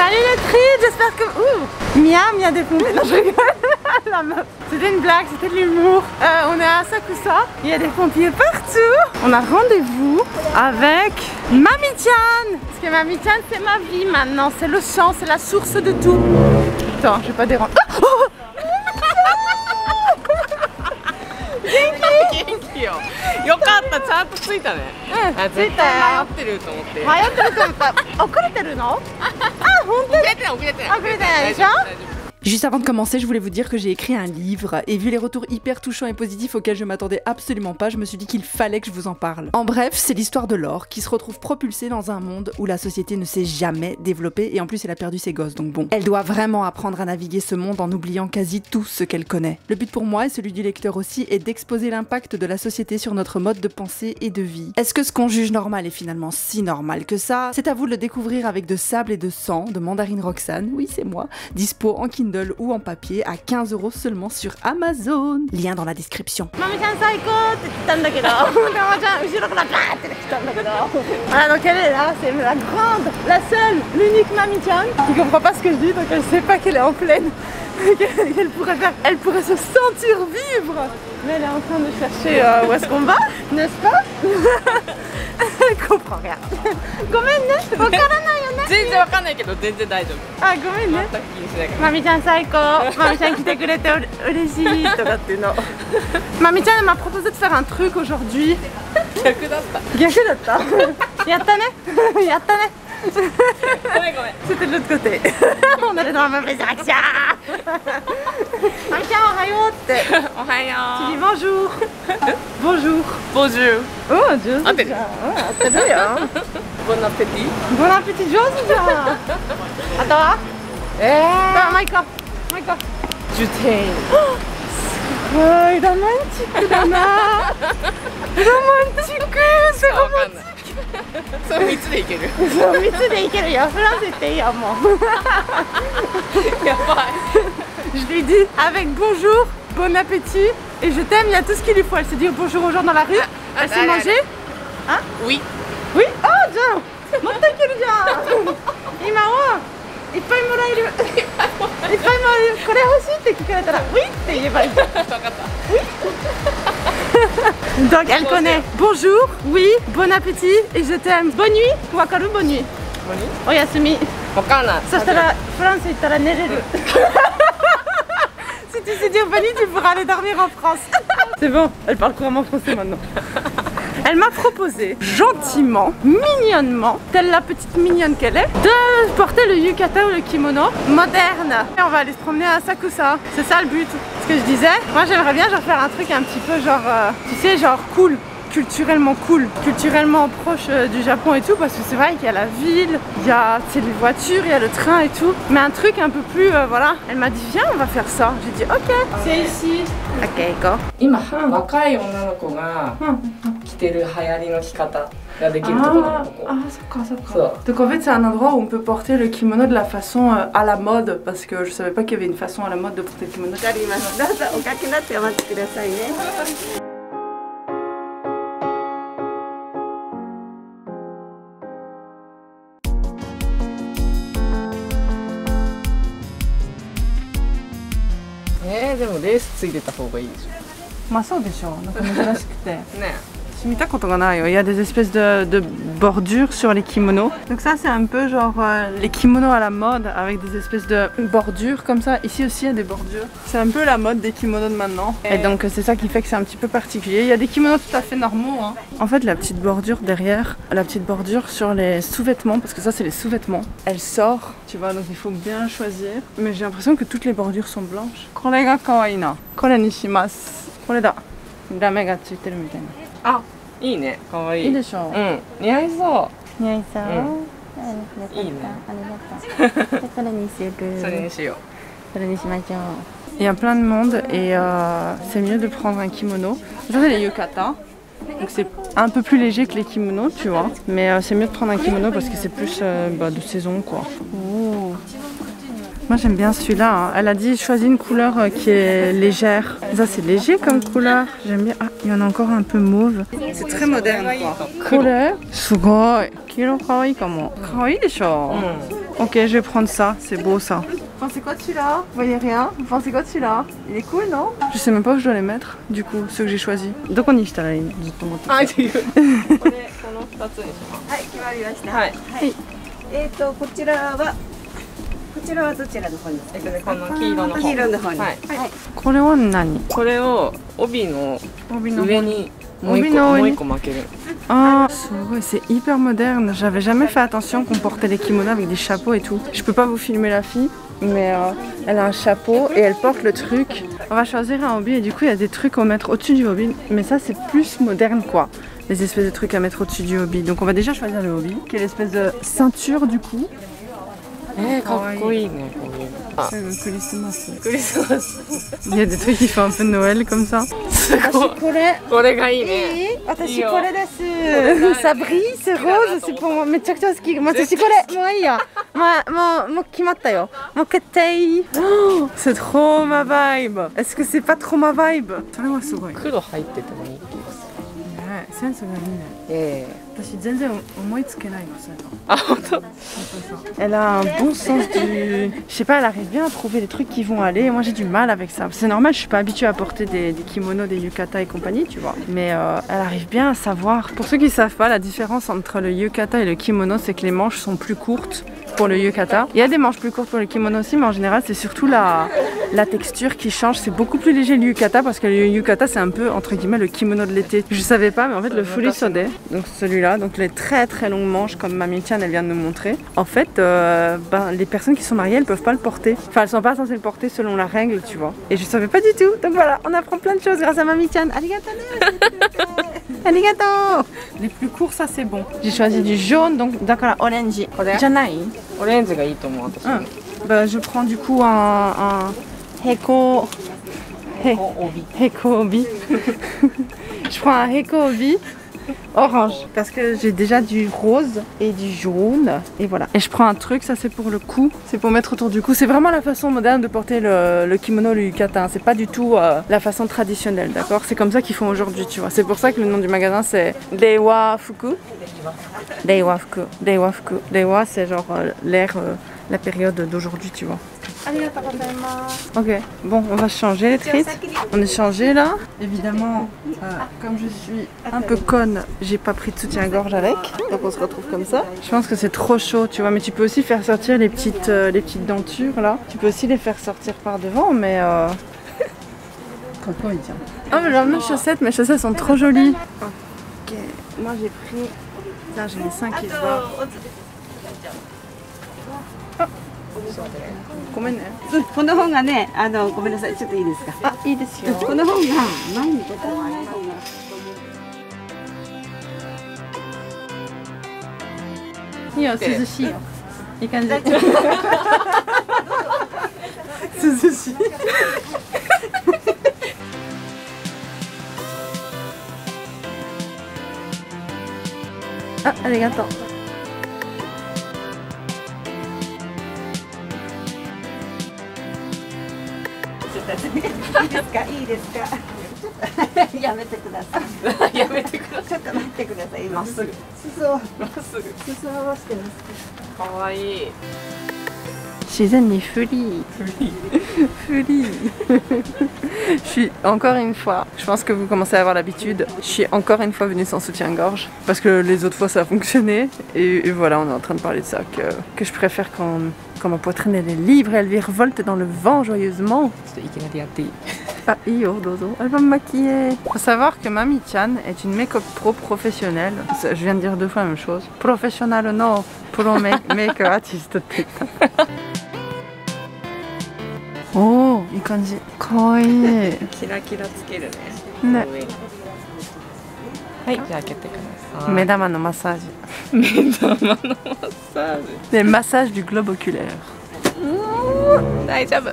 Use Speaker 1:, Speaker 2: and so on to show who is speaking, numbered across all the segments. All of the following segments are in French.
Speaker 1: Salut les tris, j'espère que... Ouh, miam, il y a des pompiers. Non, je rigole. La meuf. C'était une blague, c'était de l'humour. On est à Asakusa, il y a des pompiers partout. On a rendez-vous avec Mami-chan. Parce que Mami-chan, c'est ma vie maintenant. C'est le chant, c'est la source de tout. Attends, je vais pas déranger. Oh, oh.
Speaker 2: よかった、ちゃんと着いたね。
Speaker 1: うん、着いたよ。
Speaker 2: 迷ってると思って。
Speaker 1: 迷ってると思った。遅れてるの？あ、本当に。遅れてない、遅れてない。遅れてないでしょ？
Speaker 3: Juste avant de commencer, je voulais vous dire que j'ai écrit un livre et vu les retours hyper touchants et positifs auxquels je m'attendais absolument pas, je me suis dit qu'il fallait que je vous en parle. En bref, c'est l'histoire de Laure qui se retrouve propulsée dans un monde où la société ne s'est jamais développée et en plus elle a perdu ses gosses, donc bon. Elle doit vraiment apprendre à naviguer ce monde en oubliant quasi tout ce qu'elle connaît. Le but pour moi et celui du lecteur aussi est d'exposer l'impact de la société sur notre mode de pensée et de vie. Est-ce que ce qu'on juge normal est finalement si normal que ça? C'est à vous de le découvrir avec De sable et de sang de Mandarine Roxane, oui c'est moi, dispo en Kindle ou en papier à 15 € seulement sur Amazon. Lien dans la description.
Speaker 1: Mami-chan saikoって言ったんだけど、Mami-chan後ろからバーって来たんだけど。Voilà, donc elle est là, c'est la grande, la seule, l'unique Mami-chan qui comprend pas ce que je dis, donc elle sait pas qu'elle est en pleine. Qu'elle pourrait faire, elle pourrait se sentir vivre. Mais elle est en train de chercher où est-ce qu'on va, n'est-ce pas? Elle comprend rien. ごめんね、わからないよね。
Speaker 2: 全然わかんないけど全然大丈夫。
Speaker 1: あ、ごめんね。
Speaker 2: 全く気にしないから。
Speaker 1: マミちゃん最高。マミちゃん来てくれて嬉しいとかっていうの。マミちゃんelle m'a proposé de faire un truc aujourd'hui.
Speaker 2: 逆だった。
Speaker 1: 逆だった。やったね。やったね。
Speaker 2: ごめんごめん。
Speaker 1: C'était de l'autre côté. On allait dans la mauvaise direction. マミちゃんおはようって。
Speaker 2: おはよう。
Speaker 1: Tu dis bonjour. Bonjour.
Speaker 2: Bonjour.
Speaker 1: Oh, 上手じゃん。合ってるよ。
Speaker 2: Bon appétit.
Speaker 1: Bon appétit, 上手じゃん。あとは？マイコ。マイコ。
Speaker 2: ジュテイン。
Speaker 1: すごいロマンチックだな。ロマンチック。すごい。
Speaker 2: わかんない。それ3つでいける。
Speaker 1: そう、3つでいけるよ。フランスっていいよ、もう。
Speaker 2: やばい。
Speaker 1: Je lui dis avec bonjour, bon appétit et je t'aime, il y a tout ce qu'il lui faut. Elle se dit bonjour aux gens dans la rue, elle sait manger. Hein?
Speaker 2: Oui.
Speaker 1: Oui? Oh, じゃん。持っていけるじゃん。今はいっぱいもらえる。いっぱいもらえる。これ欲しいって聞かれたら、ouiって言えばいい。
Speaker 2: わかった。
Speaker 1: Donc elle connaît bonjour, oui, bon appétit et je t'aime. Bonne nuit, わかる? Bonne nuit. おやすみ。
Speaker 2: わかんない。
Speaker 1: そしたらフランス行ったら寝れる。Si tu sais dire bonne nuit, tu pourras aller dormir en France. C'est bon, elle parle couramment français maintenant. Elle m'a proposé gentiment, mignonnement, telle la petite mignonne qu'elle est, de porter le yukata ou le kimono moderne. Et on va aller se promener à Asakusa. C'est ça le but. Ce que je disais, moi j'aimerais bien genre faire un truc un petit peu genre, tu sais, genre cool. Culturellement cool, culturellement proche du Japon et tout, parce que c'est vrai qu'il y a la ville, il y a les voitures, il y a le train et tout, mais un truc un peu plus, voilà. Elle m'a dit viens on va faire ça, j'ai dit ok, c'est ici. Ok, go.
Speaker 2: 今若い女の子が着てる流行りの着方ができるところなのここ。
Speaker 1: Ah, ça. Donc en fait c'est un endroit où on peut porter le kimono de la façon à la mode, parce que je savais pas qu'il y avait une façon à la mode de porter le kimono.
Speaker 2: de でもレースついてた方がいいでしょ。
Speaker 1: まあそうでしょう、なんか珍しくて。
Speaker 2: ね。
Speaker 1: Il y a des espèces de bordures sur les kimonos. Donc ça c'est un peu genre les kimonos à la mode avec des espèces de bordures comme ça. Ici aussi il y a des bordures. C'est un peu la mode des kimonos de maintenant. Et donc c'est ça qui fait que c'est un petit peu particulier. Il y a des kimonos tout à fait normaux, hein. En fait la petite bordure derrière, la petite bordure sur les sous-vêtements, parce que ça c'est les sous-vêtements, elle sort, tu vois, donc il faut bien choisir. Mais j'ai l'impression que toutes les bordures sont blanches. これが可愛いな。これにします。これだ。ラメがついてるみたいな。
Speaker 2: あ、いいね、かわいい。
Speaker 1: いいでしょう。
Speaker 2: うん、似合いそう。
Speaker 1: 似合いそう。
Speaker 2: いいね。
Speaker 1: ありがとう。それにしよう。
Speaker 2: それにしよう。
Speaker 1: それにしましょう。Il y a plein de monde et c'est mieux de prendre un kimono. Ça c'est les yukata. Donc c'est un peu plus léger que les kimonos, tu vois. Mais c'est mieux de prendre un kimono parce que c'est plus de saison quoi. Oh. Moi j'aime bien celui-là, hein. Elle a dit choisis une couleur qui est légère. Ça c'est léger comme couleur, j'aime bien. Ah, il y en a encore un peu mauve. C'est très moderne quoi. Couleur, すごい。黄色可愛いかも。可愛いでしょ。Ok, je vais prendre ça, c'est beau ça. Vous pensez quoi de celui-là? Vous voyez rien? Vous pensez quoi de celui-là? Il est cool, non? Je sais même pas où je dois les mettre, du coup, ceux que j'ai choisis. Donc on y est allé, justement.
Speaker 2: Ah, c'estこれこの2つにします
Speaker 4: はい、決まりました。
Speaker 2: はい
Speaker 4: こちらはどちらの方に？
Speaker 2: この黄色の方
Speaker 4: 黄色の方に。
Speaker 2: はい
Speaker 4: はい。
Speaker 1: これは何？
Speaker 2: これを帯の上にもう
Speaker 1: 帯の上に
Speaker 2: 一個巻ける
Speaker 1: Ah, c'est hyper moderne. J'avais jamais fait attention qu'on portait les kimonos avec des chapeaux et tout. Je peux pas vous filmer la fille, mais elle a un chapeau et elle porte le truc. On va choisir un hobby et du coup il y a des trucs à mettre au-dessus du hobby, mais ça c'est plus moderne quoi. Les espèces de trucs à mettre au-dessus du hobby. Donc on va déjà choisir le hobby, qui est l'espèce de ceinture du coup.
Speaker 2: かっこいいねこういうあ
Speaker 1: Christmas.
Speaker 2: クリスマス
Speaker 1: Il y a des trucs qui font un peu Noël comme ça.
Speaker 2: すごいこれがいいねいいよ
Speaker 1: Ça brille, c'est rose, c'est pour moi. Mais tu sais ce qui. Moi, c'est Oh, c'est trop ma vibe. Est-ce que c'est pas trop ma vibe?
Speaker 2: 黒入っててもいい気がす
Speaker 1: センスがいいね。
Speaker 2: る
Speaker 1: 私全然思いつけないのそれが。
Speaker 2: あ本当
Speaker 1: Elle a un bon sens du... Je sais pas, elle arrive bien à trouver les trucs qui vont aller. Moi j'ai du mal avec ça. C'est normal, je suis pas habituée à porter des kimonos, des yukata et compagnie, tu vois. Mais elle arrive bien à savoir. Pour ceux qui savent pas, la différence entre le yukata et le kimono, c'est que les manches sont plus courtes pour le yukata. Il y a des manches plus courtes pour le kimono aussi, mais en général c'est surtout la texture qui change. C'est beaucoup plus léger le yukata parce que le yukata c'est un peu entre guillemets le kimono de l'été. Je savais pas, mais en fait le fully sode, donc celui-là, donc les très très longues manches comme Mami-chan elle vient de nous montrer. En fait, les personnes qui sont mariées elles peuvent pas le porter. Enfin elles sont pas censées le porter selon la règle, tu vois. Et je savais pas du tout. Donc voilà, on apprend plein de choses grâce à Mami-chan. Arigato. Arigato. Les plus courts ça c'est bon. J'ai choisi du jaune donc d'accord orange. Janai.
Speaker 2: オレンジがいいと思う私も
Speaker 1: Bah, je prends du coup un Heko Obi. Je prends un Heko Obi orange parce que j'ai déjà du rose et du jaune et voilà. Et je prends un truc, ça c'est pour le cou, c'est pour mettre autour du cou. C'est vraiment la façon moderne de porter le kimono, le yukata. C'est pas du tout la façon traditionnelle, d'accord? C'est comme ça qu'ils font aujourd'hui, tu vois. C'est pour ça que le nom du magasin c'est Reiwa Fuku. Reiwa Fuku. Reiwa Fuku. Reiwa c'est genre l'ère, la période d'aujourd'hui, tu vois. Ok, bon, on va changer les trites. On est changé là. Évidemment, comme je suis un peu conne, j'ai pas pris de soutien-gorge avec. Donc on se retrouve comme ça. Je pense que c'est trop chaud, tu vois. Mais tu peux aussi faire sortir les petites dentures là. Tu peux aussi les faire sortir par devant, mais. Coco, il tient. Oh, mais j'ai mes chaussettes sont trop jolies. Ok, moi j'ai pris. Là, j'ai les 5 qui se barrent. ごめんね。
Speaker 4: この本がね、ごめんなさい、ちょっといいですか。
Speaker 1: あ、いいですよ。
Speaker 4: この本が前に出たのが。
Speaker 1: いいよ、涼しいよ。いい感じ。涼しい。あ、ありがとう。
Speaker 4: いいですか、いいですか。やめてください。
Speaker 2: やめてください
Speaker 4: ちょっと待ってください。
Speaker 2: まっすぐ
Speaker 4: 裾を
Speaker 2: まっすぐ
Speaker 4: 裾を合わせてます。
Speaker 2: かわいい
Speaker 1: Shizen est folie. Folie. Je suis encore une fois, je pense que vous commencez à avoir l'habitude, je suis encore une fois venue sans soutien-gorge parce que les autres fois ça a fonctionné et voilà, on est en train de parler de ça, que je préfère quand ma poitrine elle est libre et elle virevolte dans le vent joyeusement.
Speaker 2: ちょっといきなりやっていい
Speaker 1: Ah, iyo, dozo. Elle va me maquiller. Faut savoir que Mami-chan est une make-up pro professionnelle. Je viens de dire 2 fois la même chose. Professionnel no pro make artist. Oh, いい感じ。かわいい。
Speaker 2: キラキラつけるね
Speaker 1: ね
Speaker 2: 上にはい、じゃあ開けてください
Speaker 1: 目玉のマッサージ。
Speaker 2: 目玉のマッサージ
Speaker 1: Les massages du globe oculaire.
Speaker 2: 大丈夫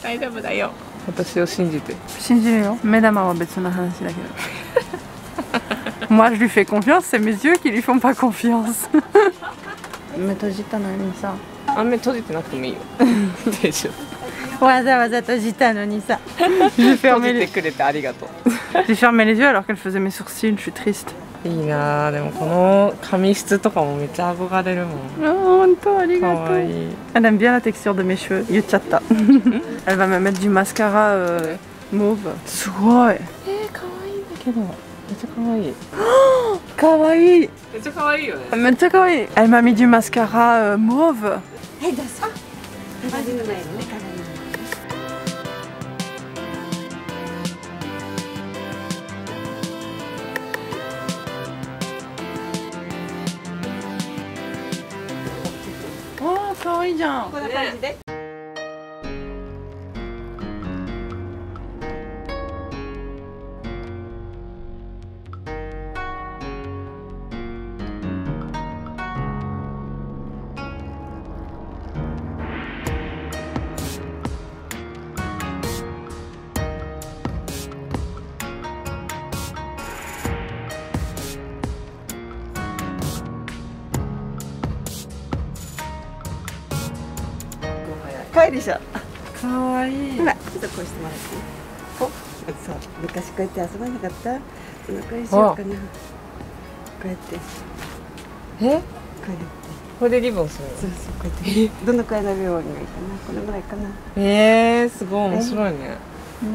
Speaker 2: 大丈夫だよ私を信じて
Speaker 1: 信じるよ。目玉は別の話だけど。Moi je lui fais confiance, c'est mes yeux qui lui font pas confiance. 目閉じたのにさ。
Speaker 2: あんまり閉じてなくてもいいよ大丈夫
Speaker 1: わざわざ閉じたのにさ。J'ai
Speaker 2: 閉
Speaker 1: fermé
Speaker 2: じて
Speaker 1: les...
Speaker 2: くれてありがとう
Speaker 1: J'ai fermé les yeux alors qu'elle faisait mes sourcils, je suis triste.
Speaker 2: いいなあ。でもこの髪質とかもめっちゃ憧れるもん。
Speaker 1: Oh, arigato. Elle aime bien la texture de mes cheveux. Yuchata. Elle va me mettre du mascara mauve. Sugoi.
Speaker 2: 可愛いんだけど。めっちゃ可愛い。
Speaker 1: Kawaii.
Speaker 2: めっちゃ可愛いよね。
Speaker 1: Metcha kawaii. Elle m'a mis du mascara mauve.
Speaker 4: はいどうぞ。鏡の前のね鏡の前。
Speaker 1: Oh, kawaii じゃん。
Speaker 4: こんな感じで。かわいいでしょ。
Speaker 1: かわいい。
Speaker 4: ほら、ちょっとこうしてもらっていい。お、そう、昔こうやって遊ばなかった。どのくらいしようかな。こうやって、こ
Speaker 2: え？
Speaker 4: うやって。
Speaker 2: これでリボンするの？
Speaker 4: そうそう、こうやって。どのくらいの量がいいかな。このぐらいかな。
Speaker 2: すごい面白いね。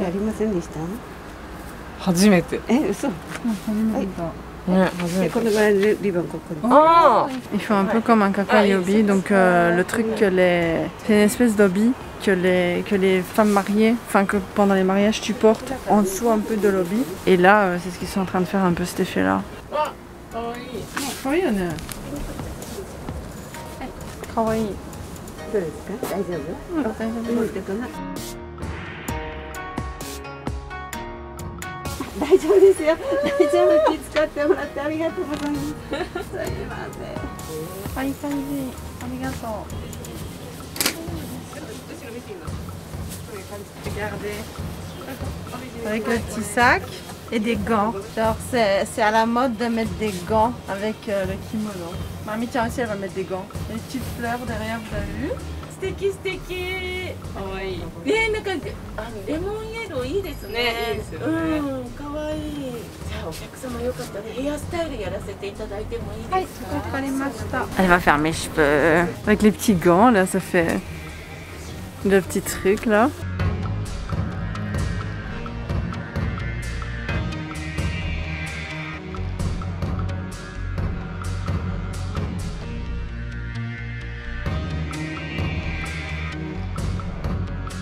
Speaker 4: やりませんでした。
Speaker 2: 初めて。
Speaker 4: 嘘。
Speaker 2: ね、初めて。
Speaker 4: このぐらいのリボンここに。
Speaker 2: ああ。
Speaker 1: Il faut un peu comme un kakayobi, donc le truc que les... C'est une espèce d'obi que les femmes mariées, enfin que pendant les mariages tu portes en dessous un peu de l'obi. Et là, c'est ce qu'ils sont en train de faire un peu cet effet-là.
Speaker 2: 可愛い。
Speaker 1: かわいいよね。かわいい。
Speaker 4: どうですか。大丈夫。
Speaker 1: 大丈夫。
Speaker 4: 動いてかな。大丈夫ですよ。大丈夫。気使ってもらってありがとうございます。すいません。
Speaker 1: いい感じ。ありがとう。Avec le petit sac et des gants. Genre c'est à la mode de mettre des gants avec le kimono. Mamie tiens aussi elle va mettre des gants. Les petites fleurs derrière vous avez vu?
Speaker 5: 素敵素敵。
Speaker 2: 可愛い。
Speaker 5: ね、なんかレモンイエローいいですね。
Speaker 2: ね、いいですよね。
Speaker 5: うん、可愛い。じゃあお客様よかったらヘアスタイルやらせていただいてもいいですか。
Speaker 1: Elle va faire mes cheveux. Avec les petits gants là, ça fait le petit truc là.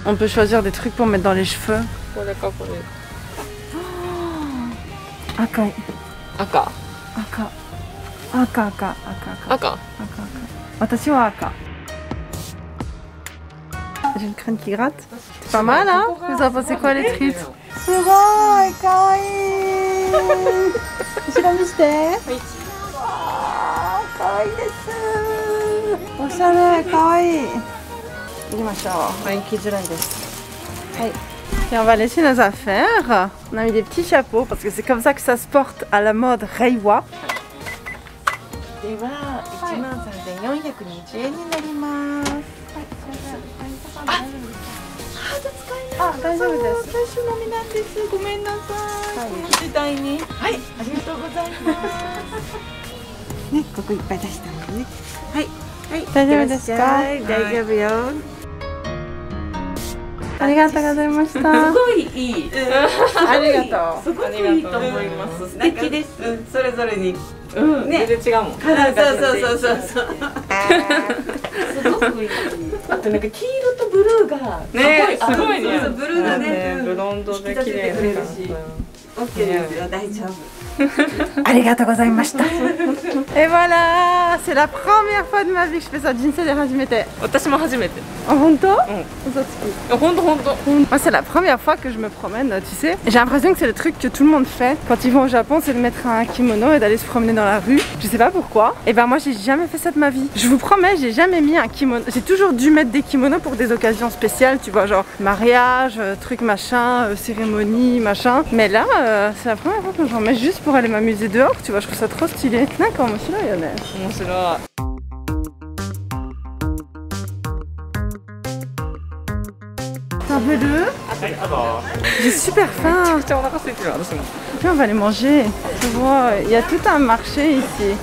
Speaker 1: On peut choisir des trucs pour mettre dans les cheveux.
Speaker 2: これかこれ。
Speaker 1: 赤い。
Speaker 2: 赤。
Speaker 1: 赤。赤赤赤赤
Speaker 2: 赤。
Speaker 1: 赤。私は赤。J'ai une crâne qui gratte. C'est pas mal hein? Vous en pensez quoi les tripes? すごいかわいい。後ろ見して。かわいいです。おしゃれかわいい。行きましょう。行きづらいです。はい。Et on va laisser nos affaires. On a mis des petits chapeaux parce que c'est comme ça que ça se porte à la mode Reiwa.
Speaker 5: では13,420円になります。
Speaker 1: 大丈夫です。
Speaker 5: 最初のみなんです。ごめんなさい。この時代に。はい、ありがとうございます。
Speaker 4: ね、ここいっぱい出したのね。はい。はい。
Speaker 1: 大丈夫ですか？
Speaker 4: 大丈夫よ。
Speaker 1: ありがとうございました。
Speaker 5: すごいいい。
Speaker 1: ありがとう。
Speaker 5: すごくいいと思います。素敵です。
Speaker 4: それぞれに。
Speaker 2: ね、全然違うもん。
Speaker 4: そうそう。
Speaker 5: すごくいい。あとなんか黄色とブルーが
Speaker 2: ね、すごいね。
Speaker 4: ブルーがね、
Speaker 2: ブロンドで綺麗な感じ。
Speaker 4: オッケーですよ。大丈夫。
Speaker 1: ありがとうございました。Et voilà, c'est la première fois de ma vie que je fais ça. Jinsei de hajimete.
Speaker 2: 私も初めて。
Speaker 1: Ah, honto?
Speaker 2: Honto.
Speaker 1: Moi, c'est la première fois que je me promène, tu sais. J'ai l'impression que c'est le truc que tout le monde fait quand ils vont au Japon, c'est de mettre un kimono et d'aller se promener dans la rue. Je sais pas pourquoi. Et ben moi, j'ai jamais fait ça de ma vie. Je vous promets, j'ai jamais mis un kimono. J'ai toujours dû mettre des kimonos pour des occasions spéciales, tu vois, genre mariage, truc machin, cérémonie, machin. Mais là, c'est la première fois que j'en mets juste pour aller m'amuser dehors, tu vois. Je trouve ça trop stylé. D'accord, moi, celui-là, il y en a.
Speaker 2: 面白い。
Speaker 1: さ Tabelu. J'ai super faim. Puis on va aller manger. Tu vois, il y a tout un marché ici.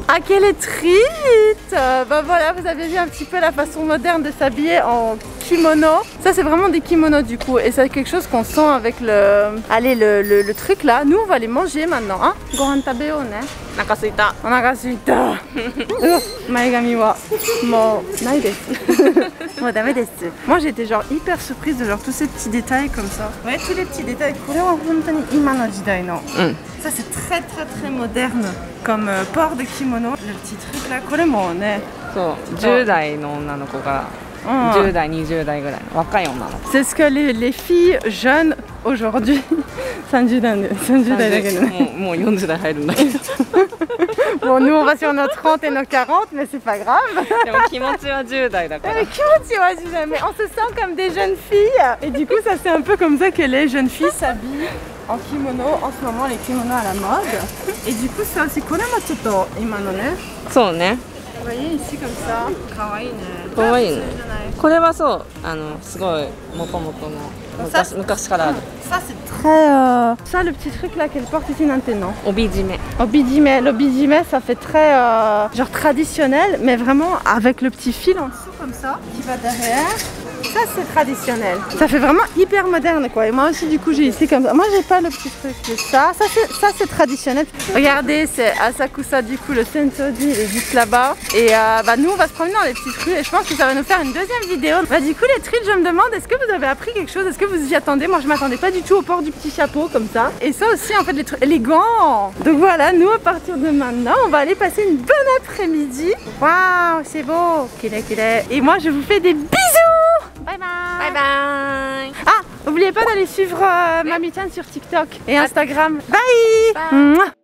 Speaker 1: Ah, quelle trite! Bah voilà, vous avez vu un petit peu la façon moderne de s'habiller en kimono. Ça c'est vraiment des kimonos du coup et c'est quelque chose qu'on sent avec le truc là. Nous on va les manger maintenant, hein. Gohan tabeo ne.
Speaker 5: Nakasuita.
Speaker 1: Onagasuita. Maegami wa mou nai desu. Mou dame desu. Moi j'étais genre hyper surprise de genre tous ces petits détails comme ça. Ouais, tous les petits détails. Kore wa hontoni ima no jidai no. Ça c'est très très très moderne comme port de kimono. Le petit truc là, kore mo ne.
Speaker 2: 10代の女の子が10代20代ぐらいの若い女の子
Speaker 1: C'est ce que les filles jeunes aujourd'hui 30代だけどね
Speaker 2: もう40代入るんだけど
Speaker 1: Bon, nous on va sur nos 30 et nos 40 mais c'est pas grave
Speaker 2: でも気持ちは10代だから
Speaker 1: mais on se sent comme des jeunes filles et du coup ça c'est un peu comme ça que les jeunes filles s'habillent en kimono en ce moment, les kimonos à la mode et du coup ça aussi kore mo chotto imano ne
Speaker 2: そうね
Speaker 1: Vous voyez ici comme ça, kawaii ne.
Speaker 2: かわいいねこれはそうすごいもともとの昔からある
Speaker 1: Ça c'est très ça le petit truc là qu'elle porte ici Nintendo.
Speaker 2: 帯締め
Speaker 1: Obijime, l'obijime ça fait très genre traditionnel mais vraiment avec le petit fil en dessous comme ça qui va derrière. Ça c'est traditionnel. Ça fait vraiment hyper moderne quoi. Et moi aussi du coup j'ai ici comme ça. Moi j'ai pas le petit truc de ça. Ça c'est traditionnel. Regardez c'est Asakusa du coup le Sensoji il est juste là-bas. Et bah nous on va se promener dans les petites rues et je pense que ça va nous faire une deuxième vidéo. Bah du coup les trites je me demande est-ce que vous avez appris quelque chose? Est-ce que vous y attendez? Moi je m'attendais pas du tout au port du petit chapeau comme ça. Et ça aussi en fait les trucs élégants. Donc voilà nous à partir de maintenant on va aller passer une bonne après-midi. Waouh c'est beau. Et moi je vous fais des bisous. Bye bye.
Speaker 5: Bye bye.
Speaker 1: Ah, n'oubliez pas d'aller suivre Mamie Chan sur TikTok et Instagram. Bye.
Speaker 5: Bye.
Speaker 1: Mouah.